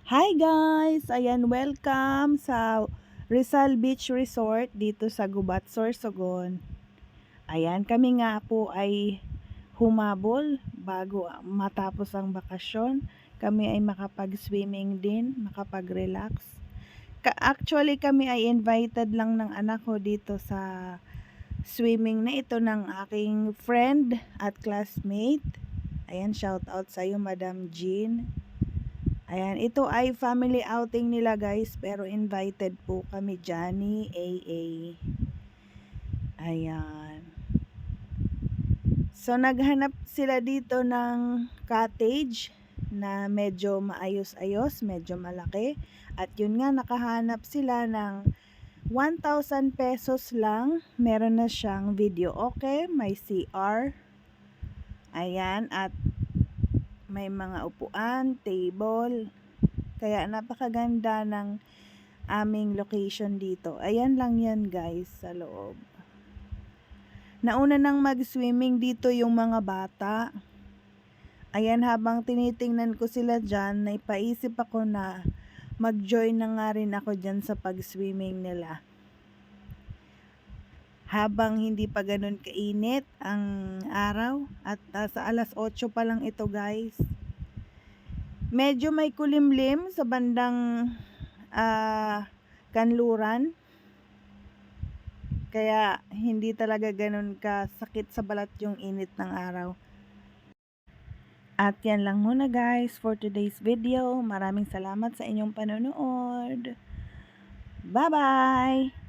Hi guys! Ayan, welcome sa Rizal Beach Resort dito sa Gubat, Sorsogon. Ayan, kami nga po ay humabol bago matapos ang bakasyon. Kami ay makapag-swimming din, makapag-relax. Actually, kami ay invited lang ng anak ko dito sa swimming na ito ng aking friend at classmate. Ayan, shout out sa iyo, Madam Jean. Ayan, ito ay family outing nila guys, pero invited po kami, Johnny, AA. Ayan. So naghanap sila dito ng cottage na medyo maayos-ayos, medyo malaki. At yun nga, nakahanap sila ng 1,000 pesos lang. Meron na siyang video okay, may CR. Ayan, at may mga upuan, table. Kaya napakaganda ng aming location dito. Ayan lang yan guys sa loob. Nauna nang mag-swimming dito yung mga bata. Ayan, habang tinitingnan ko sila dyan, naipaisip ako na mag-join na nga rin ako dyan sa pag-swimming nila. Habang hindi pa ganun kainit ang araw at sa alas 8 pa lang ito guys. Medyo may kulimlim sa bandang kanluran. Kaya hindi talaga ganun kasakit sa balat yung init ng araw. At yan lang muna guys for today's video. Maraming salamat sa inyong panonood. Bye bye!